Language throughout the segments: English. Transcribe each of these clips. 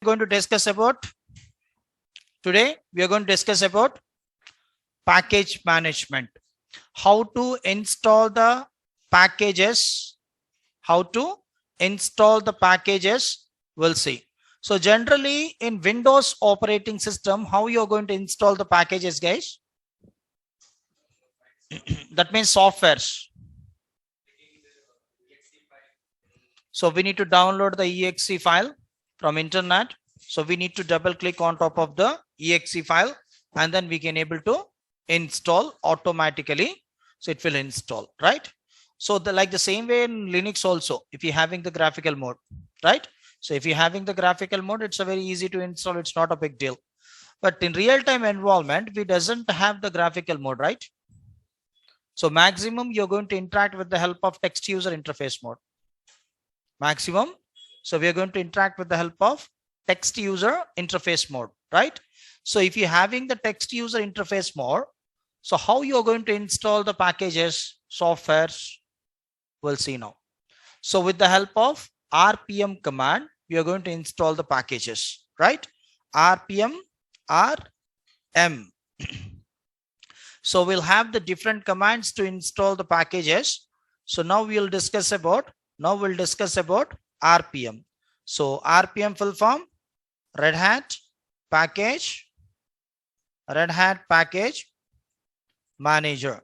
going to discuss about package management. How to install the packages. We'll see. So generally in Windows operating system, how you're going to install the packages, guys? That means softwares. So we need to download the exe file from internet. So we need to double click on top of the exe file, and then we can able to install automatically. So it will install, right? So like the same way in Linux also, if you're having the graphical mode, right? So if you're having the graphical mode, it's a very easy to install. It's not a big deal. But in real-time environment, we doesn't have the graphical mode, right? So maximum you're going to interact with the help of text user interface mode. Maximum. So we are going to interact with the help of text user interface mode, right? So if you're having the text user interface mode, so how you're going to install the packages, softwares, we'll see now. So with the help of RPM command, we are going to install the packages, right? RPM, RM. So we'll have the different commands to install the packages. So now we'll discuss about RPM. So RPM full form, Red Hat Package Manager.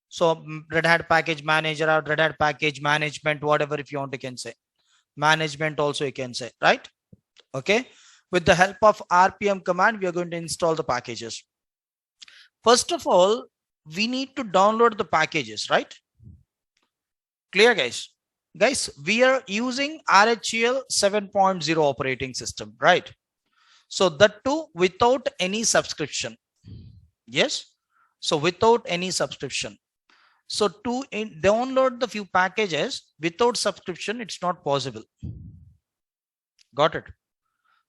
So Red Hat Package Manager or Red Hat Package Management, whatever if you want, you can say. Management also you can say, right? Okay. With the help of RPM command, we are going to install the packages. First of all, we need to download the packages, right? Clear, guys? Guys, we are using RHEL 7.0 operating system, right? So that too without any subscription. Yes. So without any subscription. So to download the few packages without subscription, it's not possible. Got it?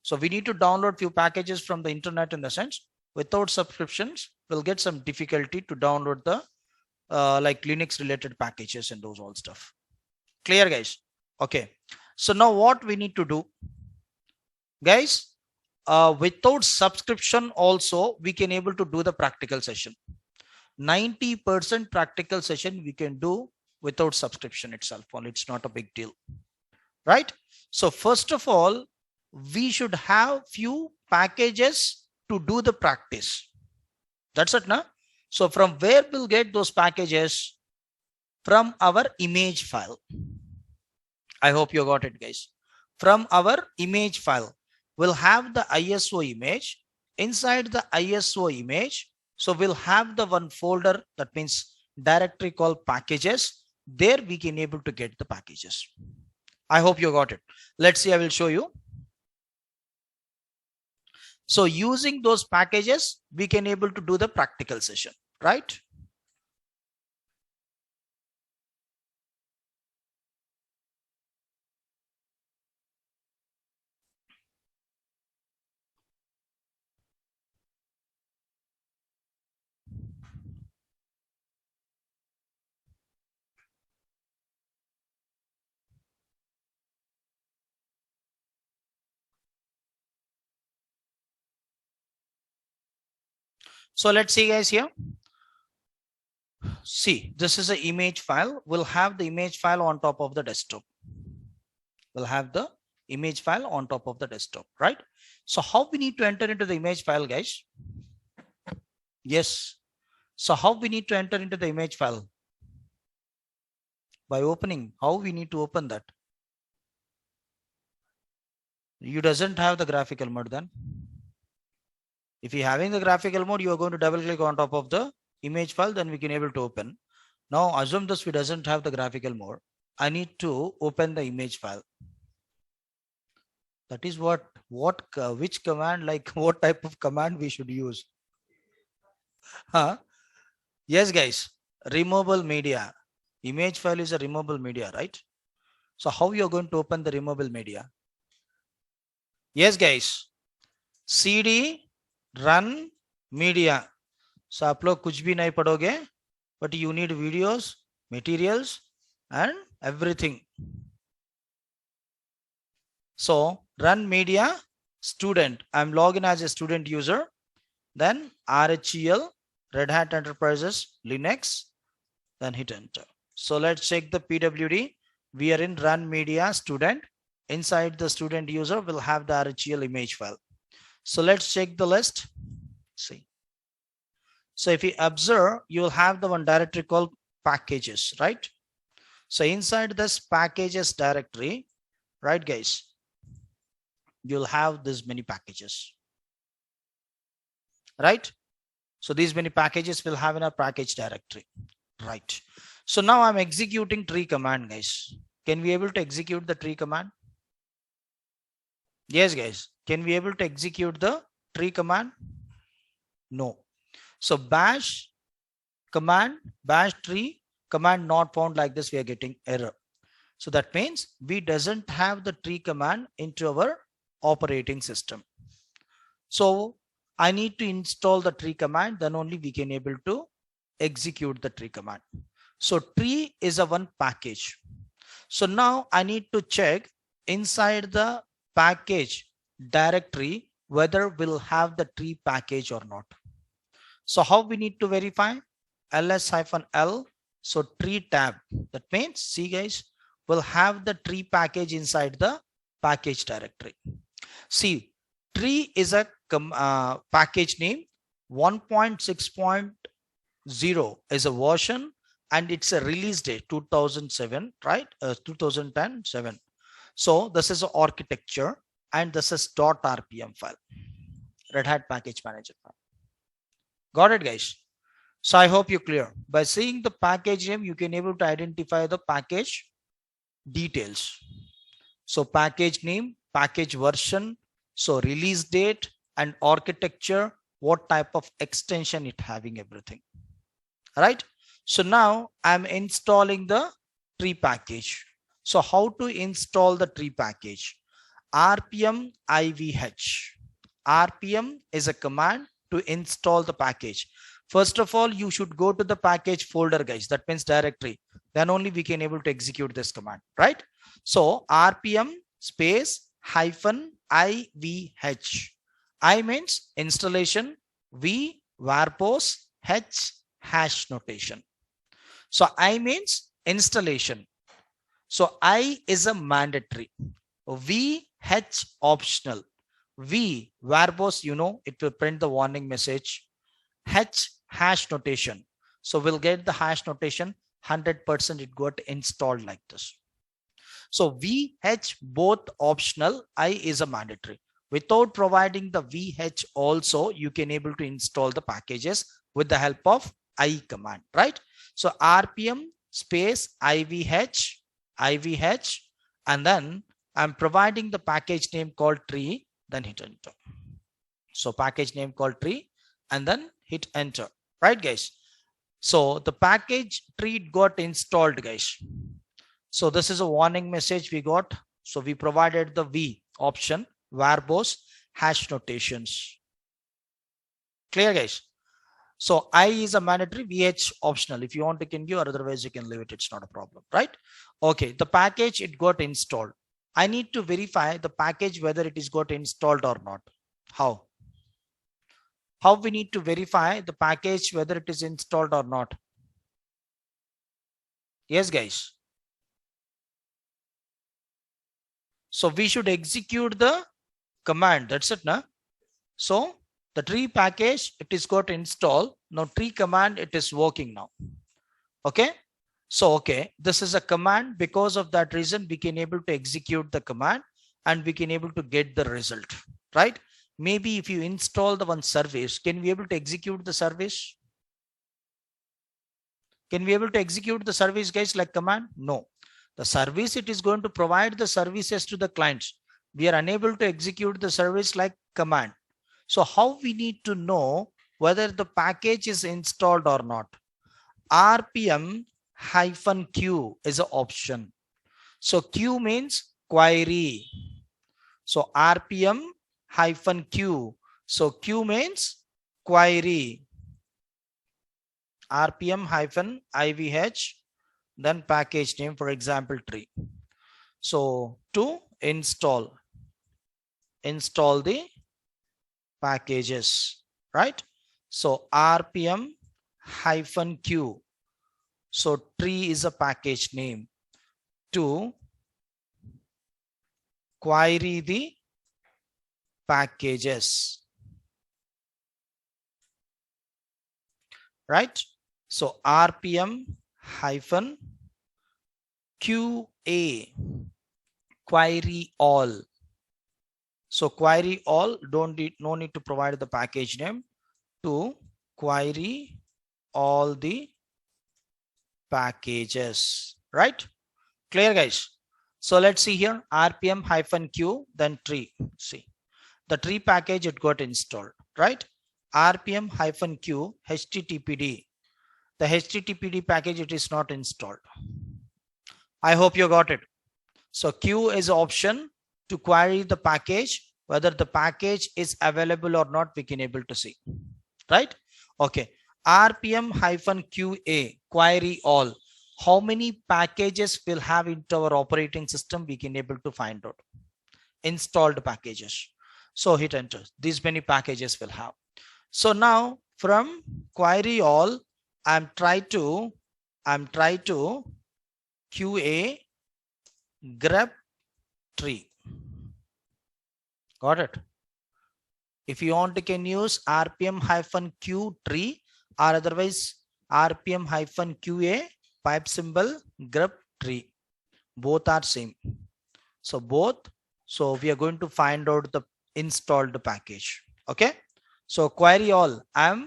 So we need to download few packages from the internet. In the sense, without subscriptions, we'll get some difficulty to download the like Linux related packages and those all stuff. Clear, guys? Okay. So now what we need to do, guys, without subscription also we can able to do the practical session. 90% practical session we can do without subscription itself. Only it's not a big deal, right? So first of all, we should have few packages to do the practice. That's it, now. So from where we'll get those packages? From our image file. I hope you got it, guys. From our image file, we'll have the ISO image. Inside the ISO image, so we'll have the one folder, that means directory called packages. There we can able to get the packages. I hope you got it. Let's see, I will show you. So using those packages, we can able to do the practical session, right? So let's see, guys, here. See, this is an image file. We'll have the image file on top of the desktop. We'll have the image file on top of the desktop, right? So how we need to enter into the image file, guys? Yes. So how we need to enter into the image file? By opening. How we need to open that? You doesn't have the graphical mode then. If you're having the graphical mode, you are going to double click on top of the image file, then we can able to open. Now assume this we doesn't have the graphical mode. I need to open the image file. That is which command, like what type of command we should use? Huh? Yes, guys, removable media. Image file is a removable media, right? So how you are going to open the removable media? Yes, guys, CD run media. So आप लोग कुछ भी नहीं पढ़ोगे, but you need videos, materials and everything. So run media student. I'm logging as a student user. Then RHEL, Red Hat Enterprises, Linux, then hit enter. So let's check the PWD. We are in run media student. Inside the student user will have the RHEL image file. So let's check the list. See. So if you observe, you will have the one directory called packages, right? So inside this packages directory, right guys, you'll have this many packages, right? So these many packages will have in a package directory, right? So now I'm executing tree command, guys. Can we able to execute the tree command? Yes, guys. Can we able to execute the tree command? No. So bash command, bash tree command not found, like this we are getting error. So that means we doesn't have the tree command into our operating system. So I need to install the tree command, then only we can able to execute the tree command. So tree is a one package. So now I need to check inside the package directory whether we'll have the tree package or not. So how we need to verify? ls-l, so tree tab. That means, see guys, we'll have the tree package inside the package directory. See, tree is a package name. 1.6.0 is a version and it's a release date 2007, right? 2007. So this is an architecture and this is .rpm file, Red Hat package manager file. Got it, guys? So I hope you're clear. By seeing the package name, you can able to identify the package details. So package name, package version, so release date and architecture, what type of extension it having, everything. Right? So now I'm installing the tree package. So how to install the tree package? RPM IVH. RPM is a command to install the package. First of all, you should go to the package folder, guys. That means directory. Then only we can able to execute this command, right? So RPM space hyphen IVH. I means installation, V verbose, H hash notation. So I means installation. So I is a mandatory. V H optional. V verbose, you know, it will print the warning message. H hash notation. So we'll get the hash notation 100% it got installed like this. So VH both optional, I is a mandatory. Without providing the VH also, you can able to install the packages with the help of I command, right? So RPM space IVH, and then I'm providing the package name called tree, then hit enter. So package name called tree and then hit enter, right guys? So the package tree got installed, guys. So this is a warning message we got. So we provided the V option, verbose hash notations. Clear, guys? So I is a mandatory, VH optional. If you want, you can give, or otherwise you can leave it. It's not a problem, right? Okay, the package, it got installed. I need to verify the package whether it is got installed or not. How? How we need to verify the package whether it is installed or not? Yes, guys. So we should execute the command. That's it, na? So the tree package, it is got installed. Now tree command, it is working now. Okay. So, okay, this is a command. Because of that reason, we can able to execute the command and we can able to get the result, right? Maybe if you install the one service, can we able to execute the service? Can we able to execute the service, guys, like command? No. The service, it is going to provide the services to the clients. We are unable to execute the service like command. So how we need to know whether the package is installed or not? RPM -q is an option. So Q means query. So RPM -q. So Q means query. RPM -ivh, then package name, for example, tree. So to install. install the packages, right? So rpm -q, so tree is a package name, to query the packages, right? So rpm -qa, query all. So query all, no need to provide the package name, to query all the packages, right? Clear, guys? So let's see here, rpm -q, then tree. See, the tree package, it got installed, right? rpm -q httpd, the httpd package, it is not installed. I hope you got it. So q is option to query the package, whether the package is available or not, we can able to see, right? Okay, rpm -qa, query all. How many packages will have into our operating system, we can able to find out. Installed packages. So hit enter, these many packages will have. So now from query all, I'm try to qa grep tree. Got it? If you want, you can use rpm -q tree, or otherwise rpm -qa pipe symbol grep tree. Both are same. So both. So we are going to find out the installed package. Okay. So query all, I am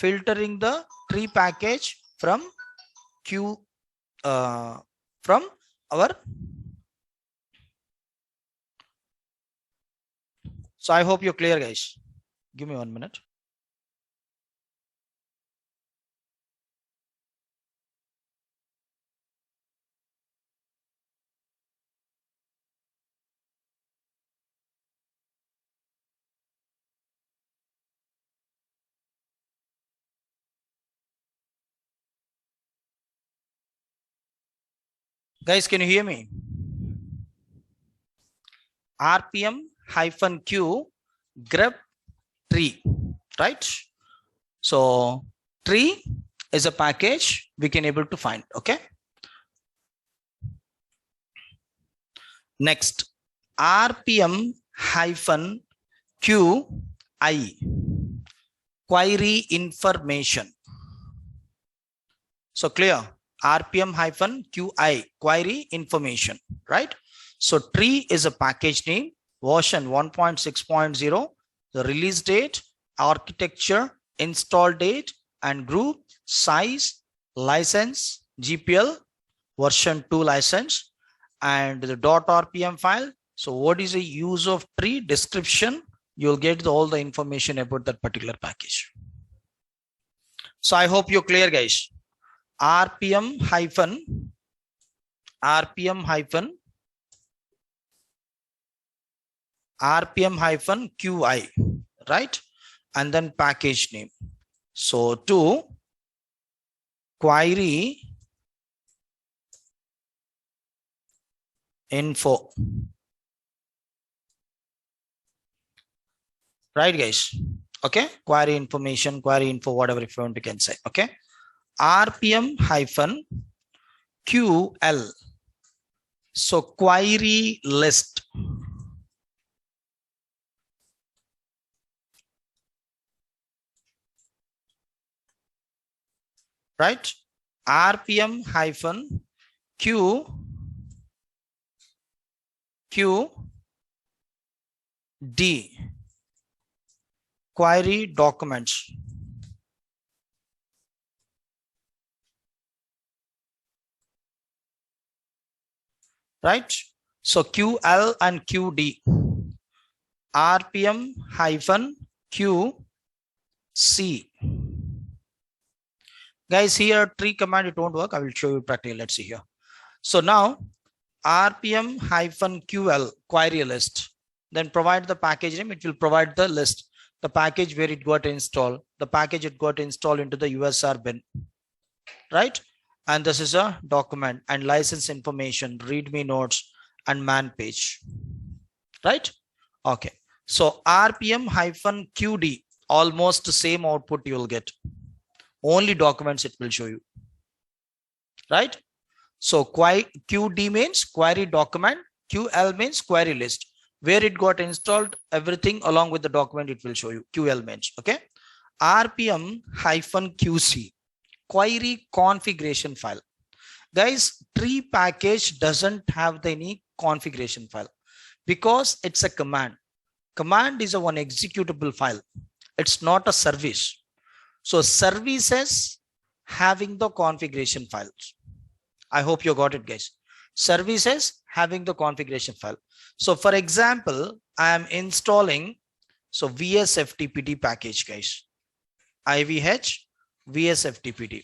filtering the tree package from q, from our. So I hope you're clear, guys. Give me 1 minute. Guys, can you hear me? rpm -q grep tree, right? So tree is a package we can able to find. Okay. Next, rpm -qi, query information. So clear, rpm -qi, query information, right? So tree is a package name, version 1.6.0, the release date, architecture, install date, and group, size, license, GPL, version 2 license, and the .rpm file. So what is the use of tree? Description, you'll get all the information about that particular package. So I hope you're clear, guys. rpm -qi, right? And then package name. So to query info, right, guys? Okay, query information, query info, whatever if you want, you can say. Okay, rpm -ql, so query list, right? rpm -qd, query documents, right? So ql and qd, rpm -qc. Guys, here tree command, it won't work. I will show you practically. Let's see here. So now rpm -ql, query list, then provide the package name. It will provide the list, the package where it got installed, the package it got installed into the usr bin, right? And this is a document and license information, readme notes, and man page, right? Okay. So rpm-qd, almost the same output you will get. Only documents it will show you, right? So qd means query document, ql means query list. Where it got installed, everything along with the document it will show you. QL means, okay. rpm-qc, query configuration file. Guys, tree package doesn't have any configuration file because it's a command. Command is a one executable file. It's not a service. So services having the configuration files. I hope you got it, guys. Services having the configuration file. So for example, I am installing VSFTPD package, guys. IVH VSFTPD.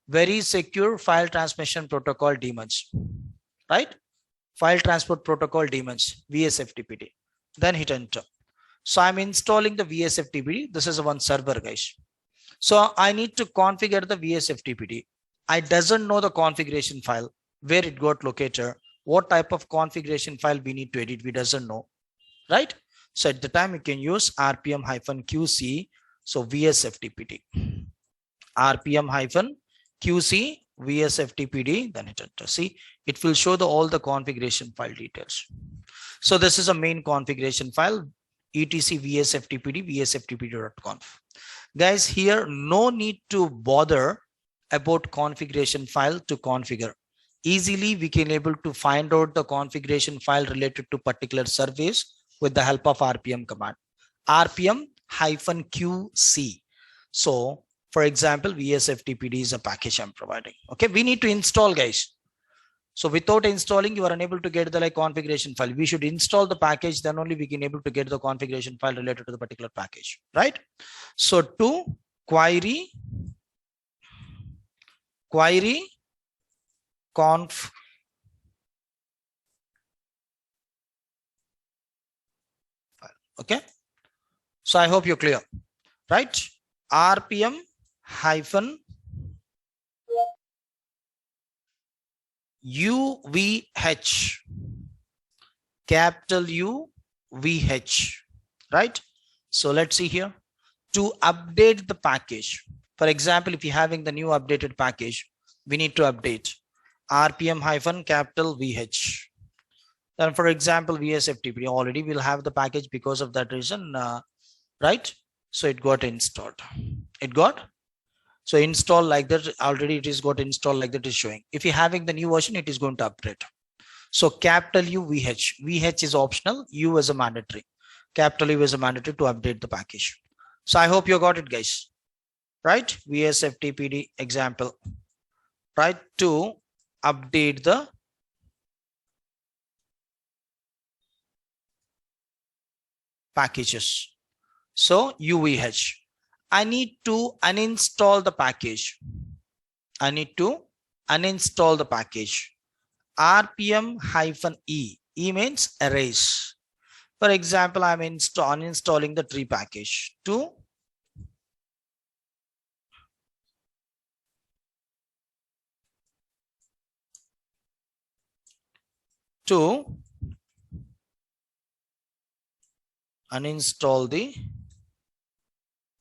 Very secure file transmission protocol daemons, right? File transport protocol daemons, VSFTPD. Then hit enter. So I'm installing the VSFTPD. This is one server, guys. So I need to configure the VSFTPD. I doesn't know the configuration file, where it got located, what type of configuration file we need to edit, we doesn't know, right? So at the time you can use rpm-qc, so VSFTPD, rpm-qc VSFTPD, then hit enter. See, it will show all the configuration file details. So this is a main configuration file, etc VSFTPD, vsftpd.conf. Guys, here no need to bother about configuration file to configure. Easily we can able to find out the configuration file related to particular service with the help of rpm command, rpm-qc. So for example, VSFTPD is a package I'm providing. Okay, we need to install, guys. So without installing, you are unable to get the configuration file. We should install the package, then only we can able to get the configuration file related to the particular package, right? So to query conf file. Okay, so I hope you're clear, right? rpm hyphen UVH, capital UVH, right? So let's see here, to update the package. For example, if you're having the new updated package, we need to update rpm hyphen capital VH. Then for example, VSFTPD already will have the package, because of that reason, right? So it got installed. So install like that, already it is got installed like that is showing. If you're having the new version, it is going to upgrade. So capital UVH, VH is optional, U is a mandatory. Capital U is a mandatory to update the package. So I hope you got it, guys, right? VSFTPD example, right? To update the packages. So UVH. I need to uninstall the package. rpm-e. E means erase. For example, I'm uninstalling the tree package. To uninstall the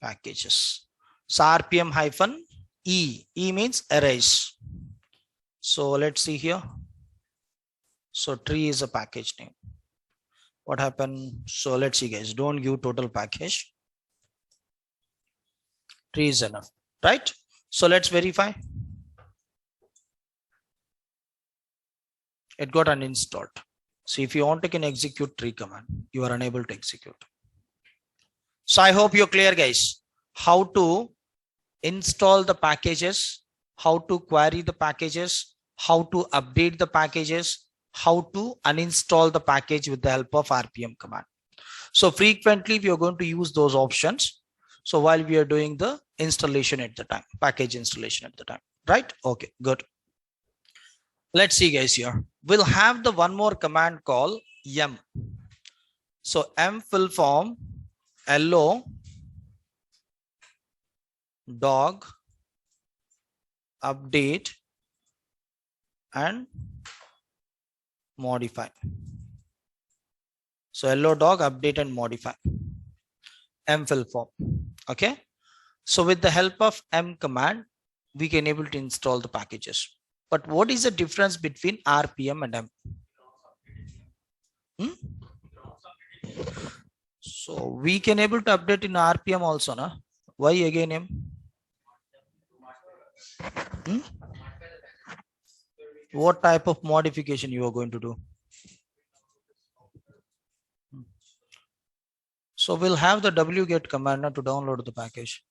packages. So rpm-e. E means erase. So let's see here. So tree is a package name. What happened? So let's see, guys. Don't give total package. Tree is enough, right? So let's verify. It got uninstalled. So if you want to can execute tree command, you are unable to execute. So I hope you're clear, guys, how to install the packages, how to query the packages, how to update the packages, how to uninstall the package with the help of rpm command. So frequently we are going to use those options. So while we are doing the installation at the time, package installation at the time, right? Okay, good. Let's see, guys, here. We'll have the one more command called M. So M full form, LO dog update and modify. So hello dog, update and modify. M fill form. Okay. So with the help of M command, we can able to install the packages. But what is the difference between RPM and M? So we can able to update in RPM also, na? Why again M? What type of modification you are going to do? So we'll have the wget command to download the package.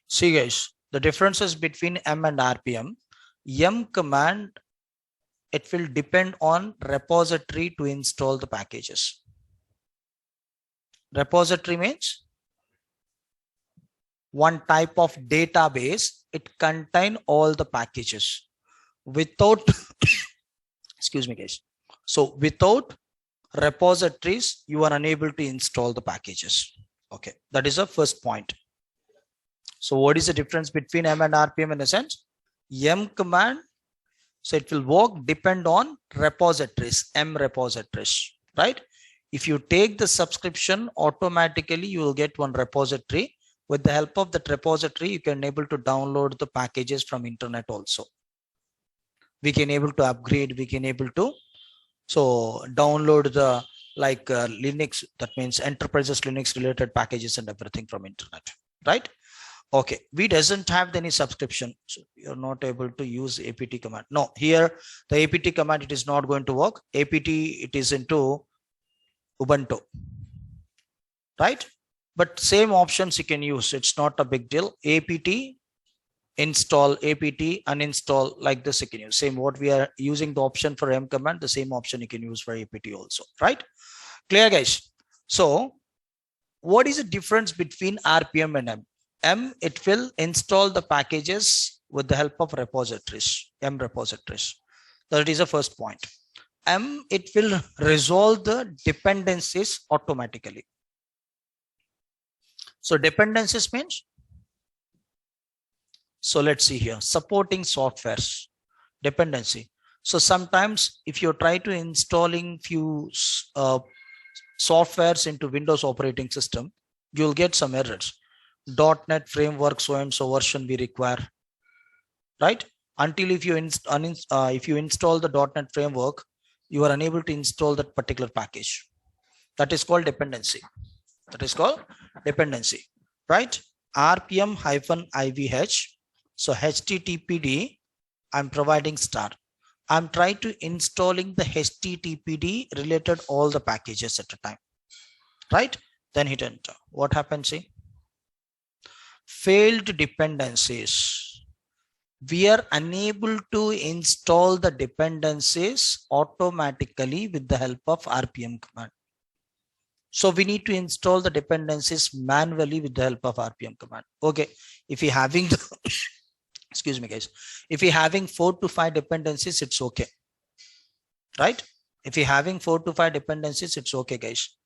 See guys, the differences between M and RPM. M command, it will depend on repository to install the packages. Repository means one type of database. It contain all the packages. Without excuse me guys, so without repositories you are unable to install the packages. Okay, that is the first point. So what is the difference between M and RPM in a sense? M command, so it will work depend on repositories, M repositories, right? If you take the subscription, automatically you will get one repository. With the help of that repository, you can able to download the packages from internet also. We can able to upgrade, we can able to download the Linux, that means enterprises Linux related packages and everything from internet, right? Okay, we doesn't have any subscription, so you're not able to use apt command. No, here the apt command, it is not going to work. Apt, it is into Ubuntu, right? But same options you can use, it's not a big deal. Apt install, apt uninstall, like this you can use. Same what we are using the option for M command, the same option you can use for apt also, right? Clear guys? So what is the difference between RPM and M? M, it will install the packages with the help of repositories, M repositories. That is the first point. M, it will resolve the dependencies automatically. So dependencies means, so let's see here, supporting softwares, dependency. So sometimes if you try to installing few softwares into Windows operating system, you'll get some errors. .NET framework so and so version we require, right? Until if you install the .NET framework, you are unable to install that particular package. That is called dependency. That is called dependency, right? RPM-IVH. So HTTPD, I'm providing star. I'm trying to installing the HTTPD related all the packages at a time, right? Then hit enter. What happens? See, failed dependencies. We are unable to install the dependencies automatically with the help of RPM command. So we need to install the dependencies manually with the help of RPM command. Okay, if you're having the excuse me guys, if you're having 4 to 5 dependencies, it's okay, right? If you're having 4 to 5 dependencies, it's okay guys.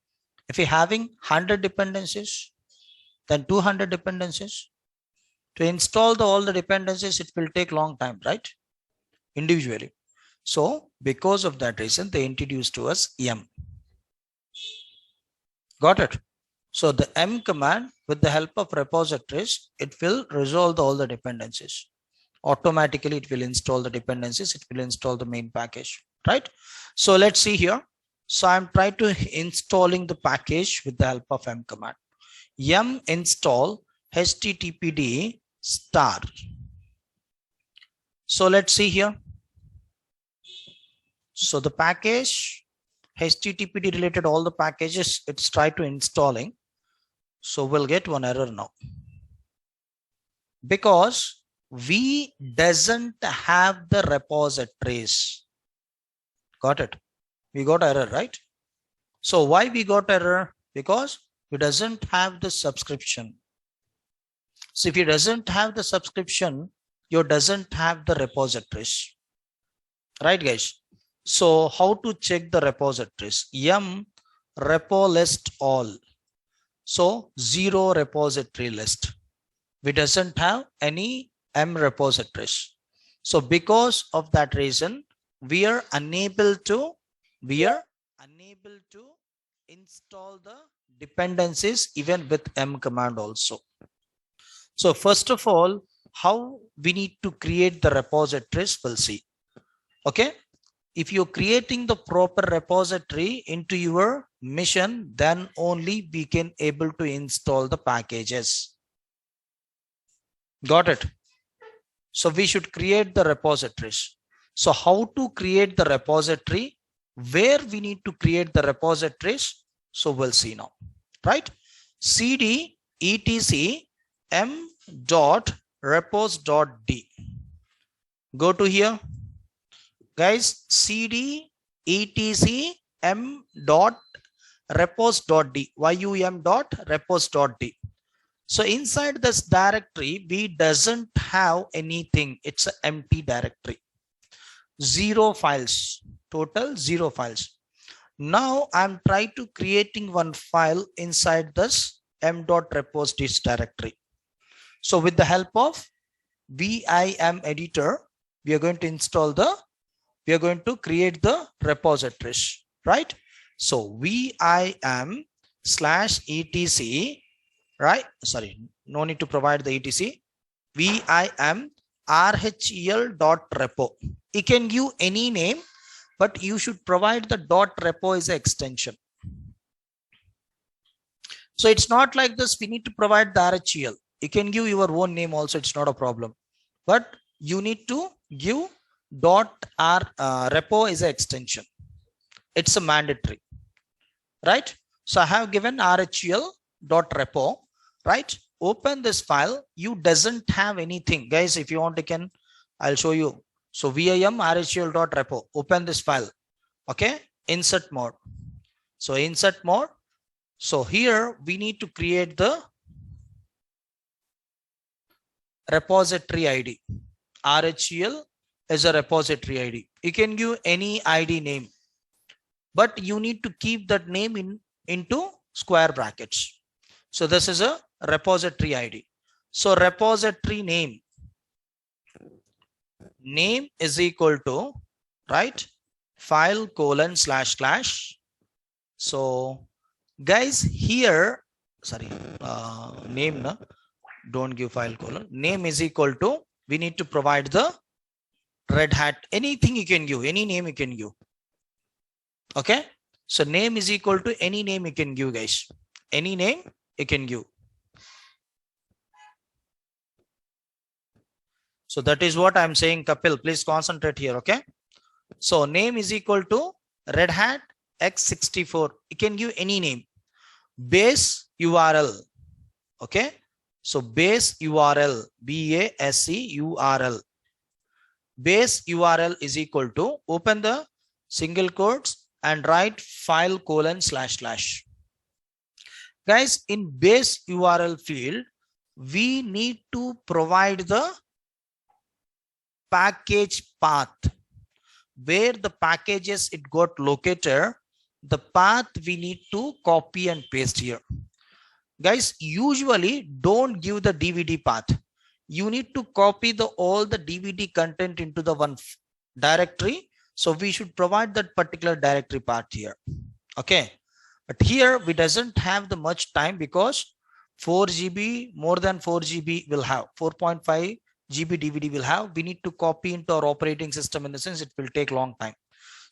If you're having 100 dependencies, then 200 dependencies, to install all the dependencies, it will take long time, right? Individually. So because of that reason, they introduced to us M. Got it? So the M command, with the help of repositories, it will resolve all the dependencies. Automatically, it will install the dependencies. It will install the main package, right? So let's see here. So I'm trying to installing the package with the help of M command. M install HTTPD star. So let's see here. So the package HTTPD related all the packages, it's try to installing. So we'll get one error now, because we doesn't have the repositories. Got it? We got error, right? So why we got error? Because we doesn't have the subscription. So if you doesn't have the subscription, you doesn't have the repositories, right guys? So how to check the repositories? M repo list all. So 0 repository list. We doesn't have any M repositories. So because of that reason, we are unable to install the dependencies even with m command also. So first of all, how we need to create the repositories, we'll see. Okay, if you're creating the proper repository into your mission, then only we can able to install the packages. Got it? So we should create the repositories. So how to create the repository, where we need to create the repositories, so we'll see now, right? cd etc m dot repos dot d. Go to here, guys. cd etc m dot repos dot d, yum dot repos dot d. So inside this directory, we doesn't have anything. It's an empty directory. 0 files, total 0 files. Now I'm trying to creating one file inside this m.repos directory. So with the help of vim editor, we are going to create the repositories, right? So vim slash etc, right? Sorry, no need to provide the etc. vim rhel.repo. You can give any name, but you should provide the .repo as an extension. So it's not like this, we need to provide the RHEL. You can give your own name also, it's not a problem. But you need to give .repo as an extension. It's a mandatory, right? So I have given RHEL.repo, right? Open this file. You doesn't have anything. Guys, if you want, I'll show you. So vim rhel.repo, open this file. Okay, insert mode. So insert mode. So here we need to create the repository ID. RHEL is a repository ID. You can give any ID name, but you need to keep that name into square brackets. So this is a repository ID. So repository name is equal to, right, file : // So guys, here, sorry, name, no? Don't give file : name is equal to, we need to provide the Red Hat, anything you can give, any name you can give. Okay, so name is equal to any name you can give, guys. Any name you can give. So that is what I'm saying, Kapil. Please concentrate here. Okay, so name is equal to Red Hat x64. You can give any name. Base URL. Okay, so base URL, base URL. Base URL is equal to, open the single quotes and write file : //. Guys, in base URL field, we need to provide the package path, where the packages it got located. The path we need to copy and paste here. Guys, usually don't give the DVD path. You need to copy all the DVD content into the one directory. So we should provide that particular directory path here. Okay, but here we doesn't have the much time, because 4 GB, more than 4 GB will have, 4.5 GB DVD will have. We need to copy into our operating system, in the sense it will take long time.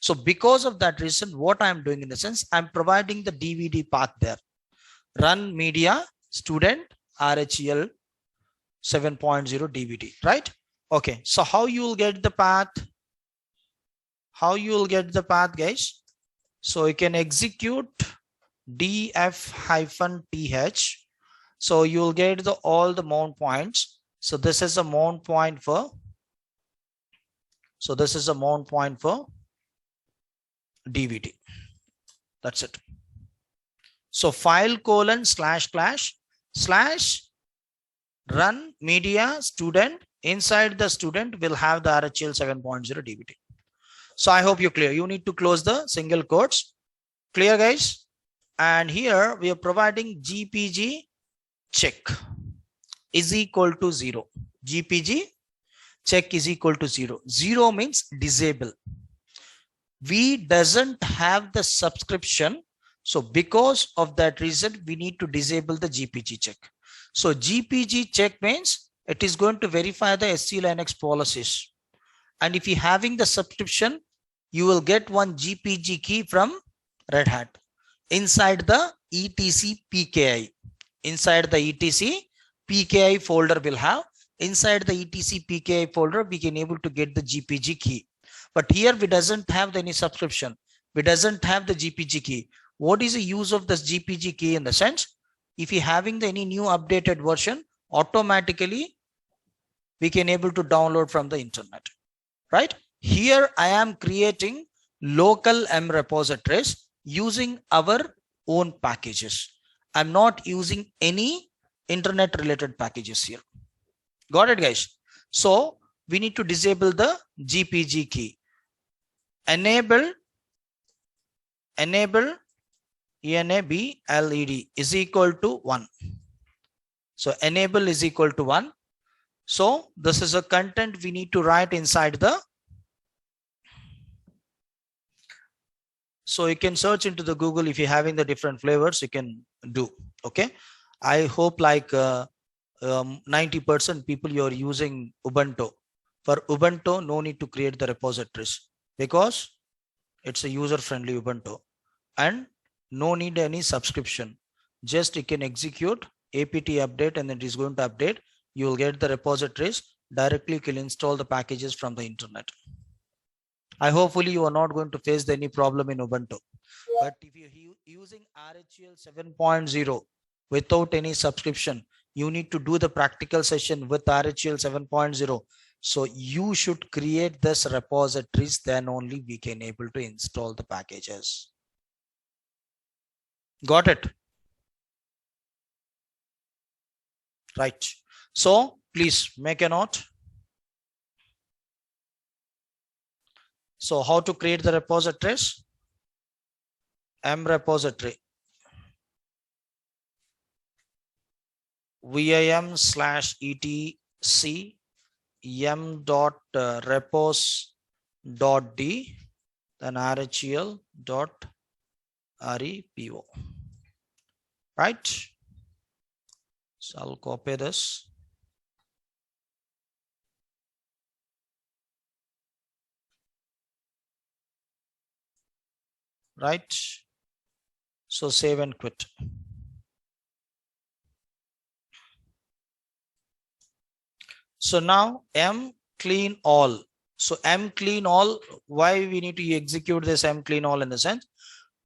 So because of that reason, what I'm doing, in the sense, I'm providing the DVD path there. Run media student RHEL 7.0 DVD, right? Okay, so how you will get the path? Guys? So you can execute df-th. So you will get all the mount points. So this is a mount point for. So this is a mount point for DVD. That's it. So file : // run media student. Inside the student will have the RHEL 7.0 DVD. So I hope you're clear. You need to close the single quotes. Clear, guys? And here we are providing GPG check is equal to 0. GPG check is equal to 0. 0 means disable. we doesn't have the subscription. So because of that reason, we need to disable the GPG check. So GPG check means it is going to verify the SC Linux policies. And if you're having the subscription, you will get one GPG key from Red Hat inside the etc pki. Inside the etc pki folder will have, inside the etc pki folder we can able to get the GPG key. But here we doesn't have any subscription, we doesn't have the GPG key. What is the use of this GPG key? In the sense, if you having the any new updated version, automatically we can able to download from the internet, right? Here I am creating local M repositories using our own packages. I'm not using any internet related packages here. Got it, guys? So we need to disable the GPG key. Enable enabled is equal to 1. So enable is equal to 1. So this is a content we need to write inside the. So you can search into the Google if you're having the different flavors, you can do. Okay. I hope like 90% people you're using Ubuntu. For Ubuntu, no need to create the repositories because it's a user-friendly Ubuntu and no need any subscription. Just you can execute apt update and it is going to update. You will get the repositories directly. You can install the packages from the internet. I hopefully you are not going to face any problem in Ubuntu. But if you're using RHEL 7.0 without any subscription, you need to do the practical session with RHEL 7.0. So you should create this repositories, then only we can able to install the packages. Got it? Right. So please make a note. So how to create the repositories? M repository. vim/etc m.repos.d then rhel.repo. Right. So I'll copy this. Right. So save and quit. So now M clean all. So M clean all, why we need to execute this M clean all in the sense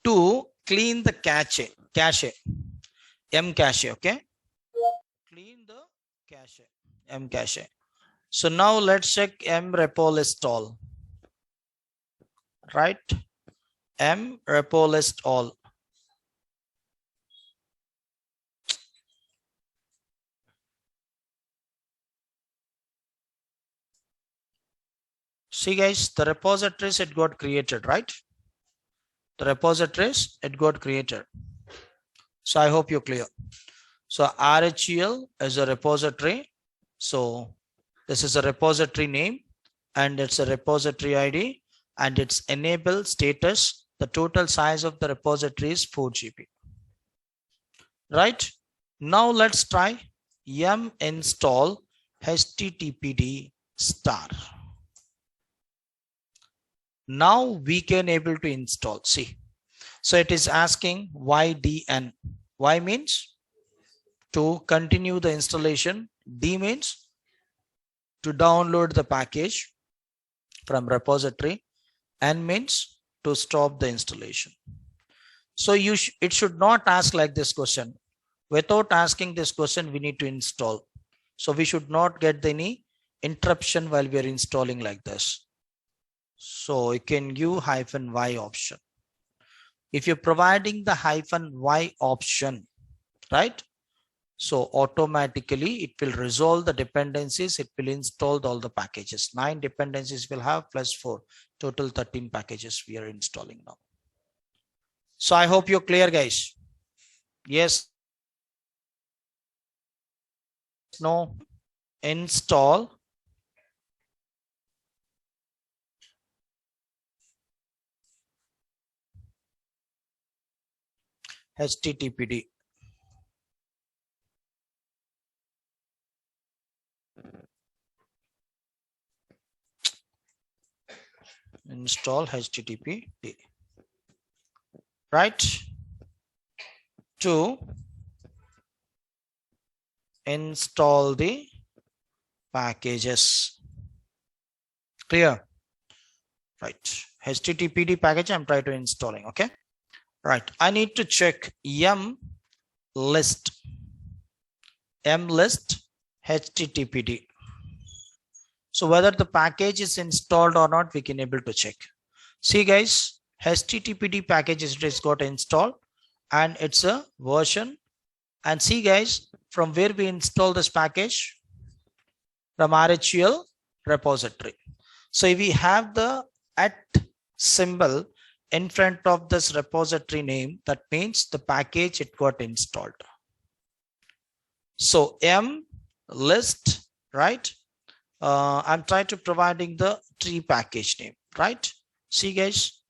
to clean the cache, M cache, okay? Clean the cache, M cache. So now let's check M repo list all, right? M repo list all. See guys, the repositories it got created, right? The repositories it got created. So I hope you're clear. So RHEL is a repository. So this is a repository name and it's a repository ID and its enable status. The total size of the repository is 4 GB. Right? Now let's try yum install httpd star. Now we can able to install. See, so it is asking YDN. Y means to continue the installation. D means to download the package from repository. N means to stop the installation. So it should not ask like this question. Without asking this question, we need to install. So we should not get any interruption while we are installing like this. So you can give -y option. If you're providing the -y option, right? So automatically it will resolve the dependencies. It will install all the packages. 9 dependencies will have plus 4, total 13 packages we are installing now. So I hope you're clear, guys. Yes. No. Install. httpd. Install httpd, right? To install the packages. Clear? Right. httpd package I'm trying to installing. Okay. Right. I need to check mlist httpd. So whether the package is installed or not, we can able to check. See guys, httpd package is got installed and it's a version. And see guys, from where we install this package, from RHEL repository. So if we have the @ symbol in front of this repository name, that means the package it got installed. So mlist, right? I'm trying to providing the tree package name, right? See guys,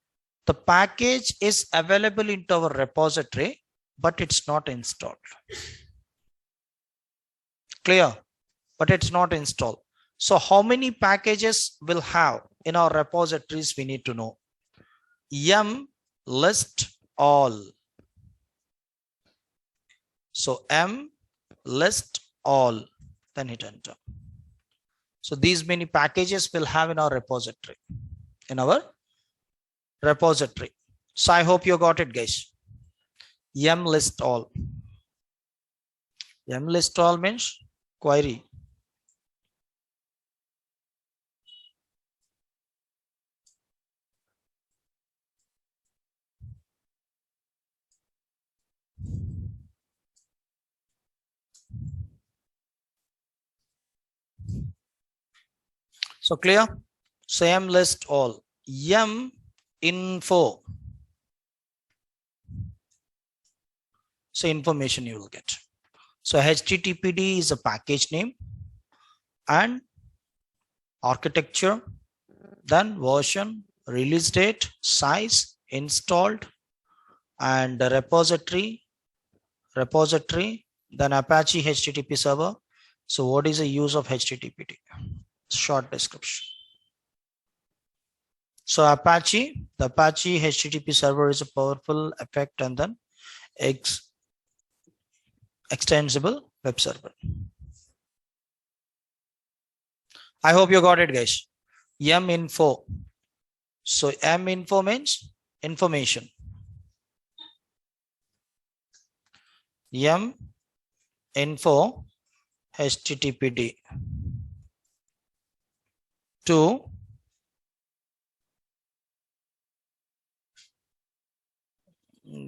the package is available into our repository, but it's not installed. Clear? But it's not installed. So how many packages will have in our repositories we need to know. mlist all. So mlist all, then hit enter. So these many packages will have in our repository. So I hope you got it guys. mlist all. mlist all means query. So clear? So mlist all. info. So information you will get. So httpd is a package name and architecture, then version, release date, size, installed, and the repository, then Apache HTTP server. So what is the use of httpd? Short description. So the Apache HTTP server is a powerful effect and then extensible web server. I hope you got it guys. info. So info means information. info httpd to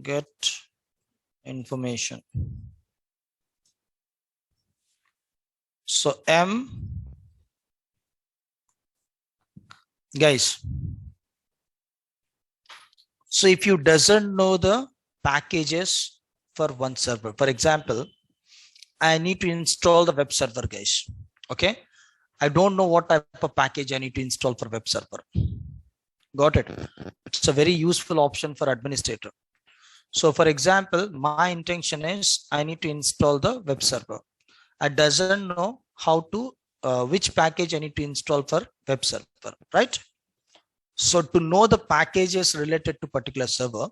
get information. So guys, so if you doesn't know the packages for one server, for example, I need to install the web server guys. Okay, I don't know what type of package I need to install for web server. Got it? It's a very useful option for administrator. So for example, my intention is I need to install the web server. I doesn't know how to which package I need to install for web server, right? So to know the packages related to particular server,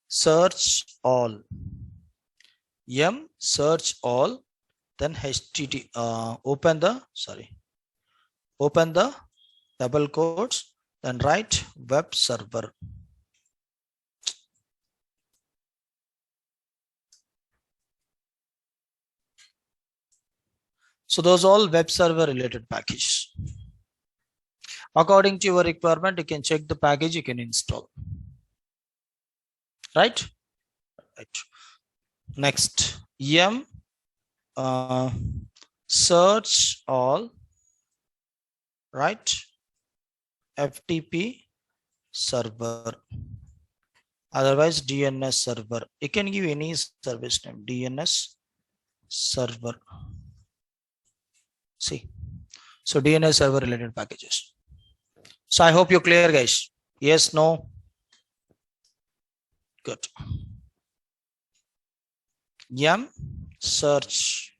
search all, search all, then open the double quotes, then write web server. So those all web server related packages. According to your requirement, you can check the package you can install. Right? Right. Next, search all, right? FTP server, otherwise DNS server. You can give any service name, DNS server. See, so DNS server related packages. So I hope you're clear guys. Yes, no? Good. Yum search.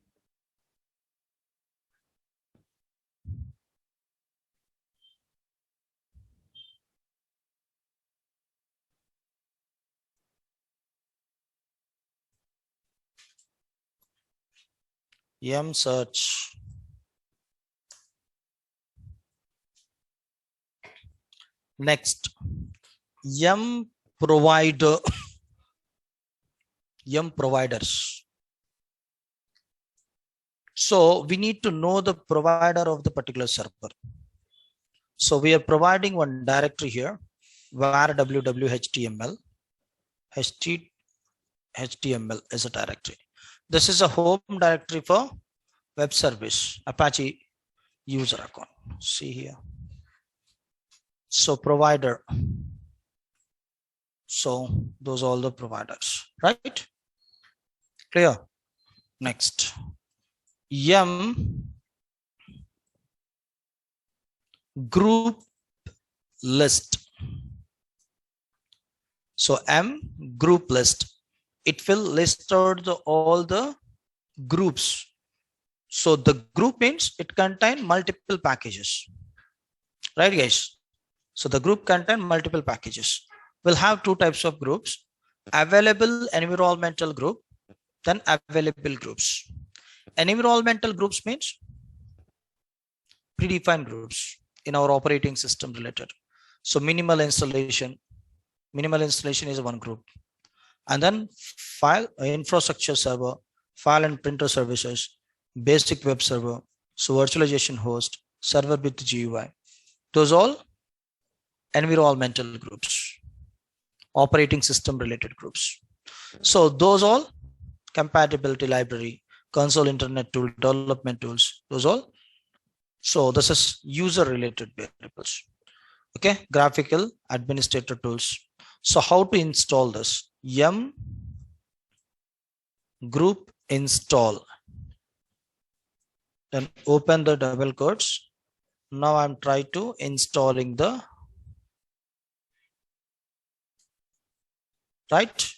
Yum search. Next, yum provider. Yum providers. So we need to know the provider of the particular server. So we are providing one directory here, var www.html. HTML is a directory. This is a home directory for web service, Apache user account. See here. So provider. So those are all the providers, right? Clear? Next. Yum group list. So M group list. It will list out all the groups. So the group means it contains multiple packages, right guys? So the group contains multiple packages. We'll have two types of groups: available environmental group, then available groups. Environmental groups means predefined groups in our operating system related. So minimal installation is one group. And then file infrastructure server, file and printer services, basic web server, so virtualization host, server with GUI. Those all environmental groups, operating system related groups. So those all compatibility library, console internet tool, development tools, those all. So this is user related variables. Okay, graphical administrator tools. So how to install this? Yum group install. Then open the double quotes. Now I'm trying to installing the right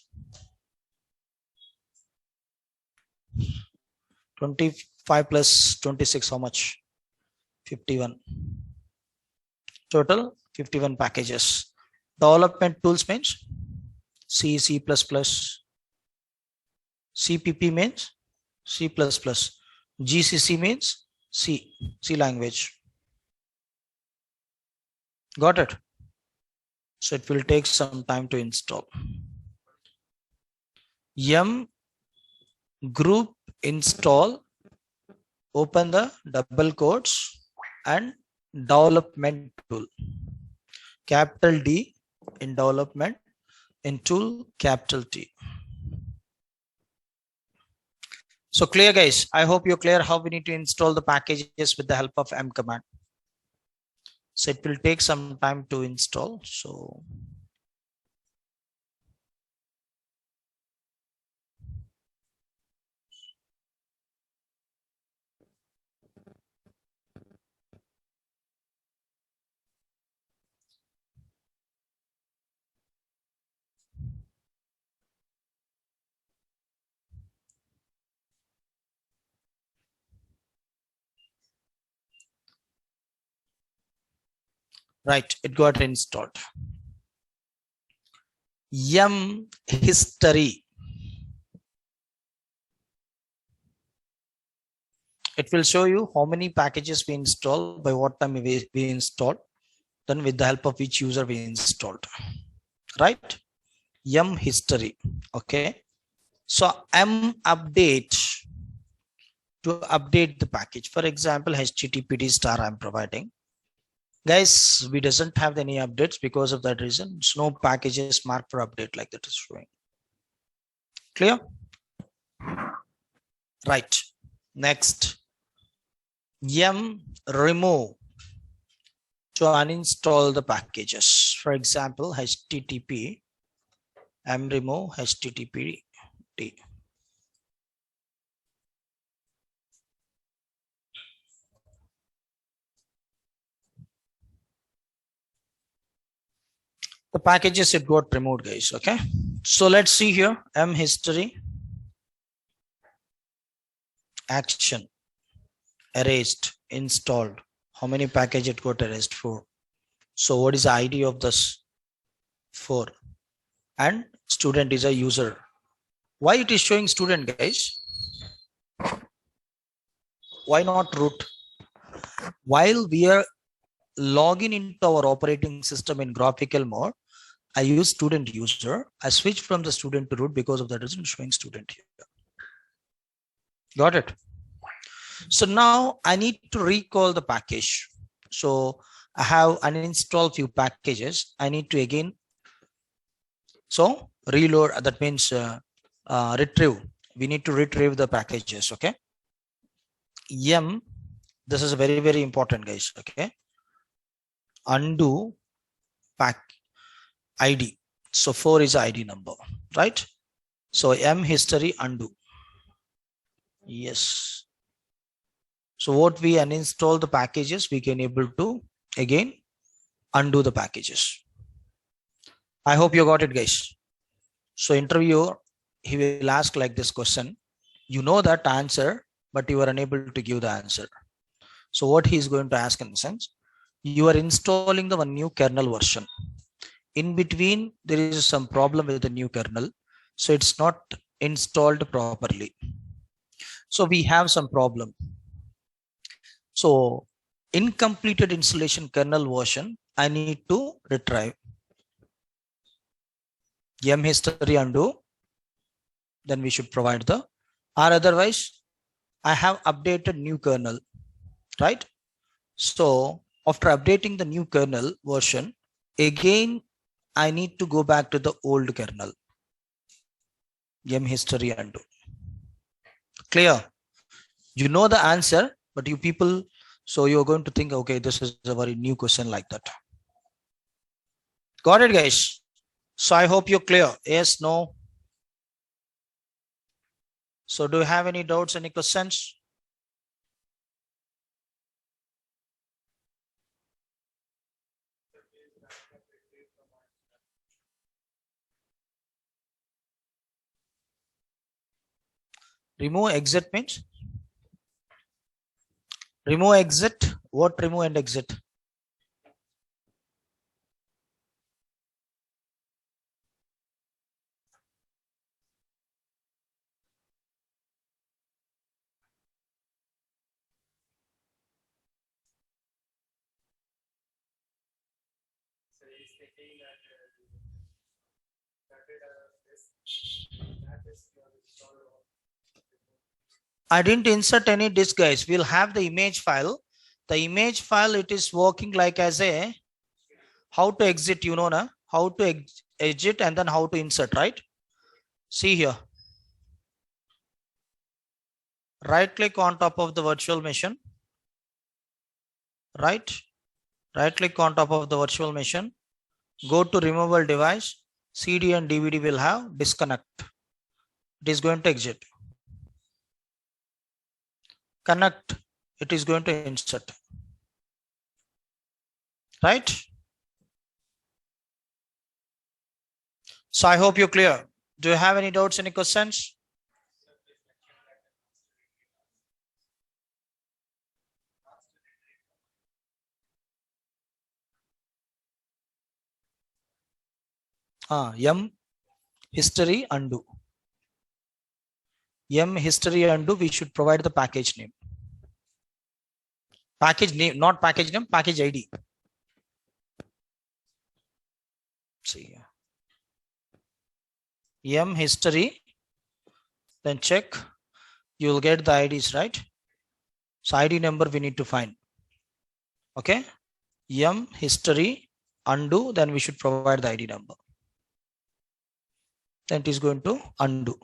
25 plus 26, how much? 51. Total 51 packages. Development tools means C, C++, CPP means C++, GCC means C language. Got it? So it will take some time to install. Yum group install, open the double quotes and development tool. Capital D in development, in tool capital T. So clear guys, I hope you're clear how we need to install the packages with the help of M command. So it will take some time to install. So right, it got installed. Yum history. It will show you how many packages we installed, by what time we installed, then with the help of which user we installed, right? Yum history. Okay. So M update, to update the package. For example, HTTPD star I'm providing. Guys, we doesn't have any updates. Because of that reason, no packages marked for update like that is showing. Clear? Right. Next, yum remove, to uninstall the packages. For example, HTTP remove HTTPD. The packages it got removed, guys. Okay. So let's see here. M history action erased installed. How many package it got erased? 4. So what is the ID of this? 4. And student is a user. Why it is showing student, guys? Why not root? While we are logging into our operating system in graphical mode, I use student user. I switch from the student to root because of that reason showing student here. Got it? So now I need to recall the package. So I have uninstalled few packages. I need to again, so reload, that means retrieve. We need to retrieve the packages. Okay. M, this is very, very important, guys. Okay. Undo pack ID. So 4 is ID number, right? So M history undo. Yes. So what we uninstall the packages, we can able to again undo the packages. I hope you got it, guys. So interviewer, he will ask like this question. You know that answer, but you are unable to give the answer. So what he is going to ask in the sense, you are installing the one new kernel version. In between, there is some problem with the new kernel. So it's not installed properly. So we have some problem. So incompleted installation kernel version, I need to retrieve. M history undo. Then we should provide the, or otherwise I have updated new kernel, right? So after updating the new kernel version, again, I need to go back to the old kernel. M history undo. Clear? You know the answer, but you people, so you're going to think, okay, this is a very new question like that. Got it, guys? So I hope you're clear. Yes, no. So do you have any doubts, any questions? Remove exit means? Remove exit. What remove and exit? I didn't insert any disk, guys. We'll have the image file. The image file, it is working like as a how to exit, you know, na? How to exit and then how to insert, right? See here. Right click on top of the virtual machine. Right click on top of the virtual machine. Go to removable device. CD and DVD will have disconnect. It is going to exit. Connect. It is going to insert. Right? So I hope you're clear. Do you have any doubts, any questions? M history undo. M history undo, we should provide the package name. Package name, not package name, package ID. See. M history, then check. You will get the IDs, right? So ID number we need to find. Okay. M history undo, then we should provide the ID number. Then it is going to undo.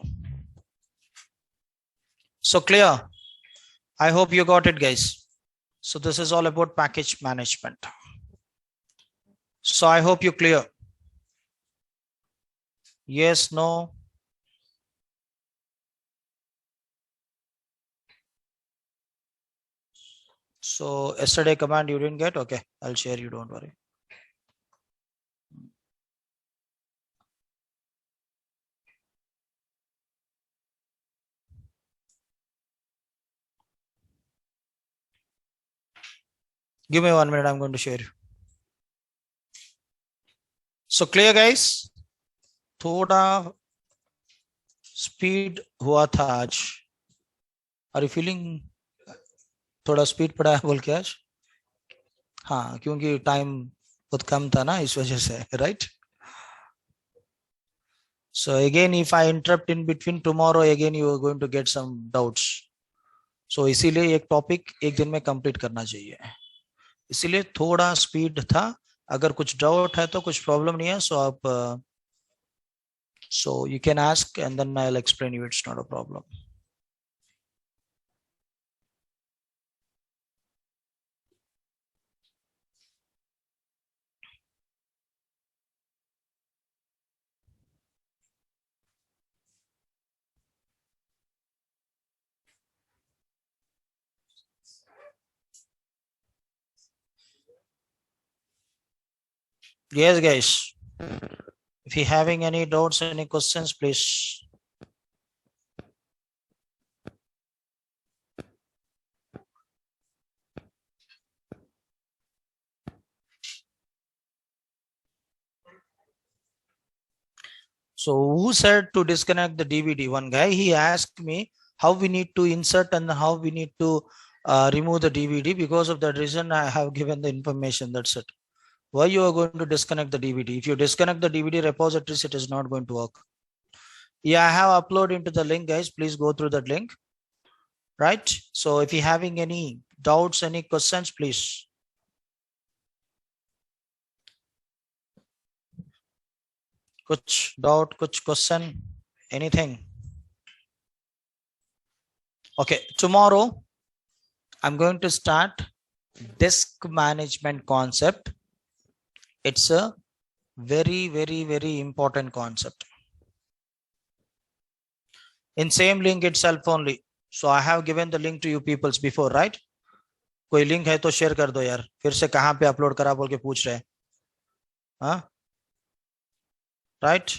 So clear. I hope you got it, guys. So this is all about package management. So I hope you're clear. Yes, no. So yesterday command you didn't get? Okay, I'll share you, don't worry. Give me 1 minute, I'm going to share you. So clear guys, थोड़ा speed हुआ था आज. Are you feeling थोड़ा speed पड़ा है बोल के आज? हाँ, क्योंकि टाइम बहुत कम था ना, इस वजह से, right? So again, if I interrupt in between, tomorrow again you are going to get some doubts. So इसीलिए एक टॉपिक एक दिन में कंप्लीट करना चाहिए, इसीलिए थोड़ा स्पीड था. अगर कुछ डाउट है तो कुछ प्रॉब्लम नहीं है, सो आप so you can ask and then I'll explain you, it's not a problem. Yes guys, if you having any doubts, any questions, please. So who said to disconnect the DVD? One guy, he asked me how we need to insert and how we need to remove the DVD. Because of that reason, I have given the information. That's it. Why you are going to disconnect the DVD? If you disconnect the DVD repositories, it is not going to work. Yeah, I have uploaded into the link, guys. Please go through that link. Right. So if you having any doubts, any questions, please. Kuch doubt, kuch question, anything? Okay, tomorrow I'm going to start disk management concept. It's a very, very, very important concept. In same link itself only. So I have given the link to you peoples before, right? कोई link है तो share कर दो यार, फिर से कहाँ पे अपलोड करा बोल के पूछ रहे हैं, हाँ, राइट?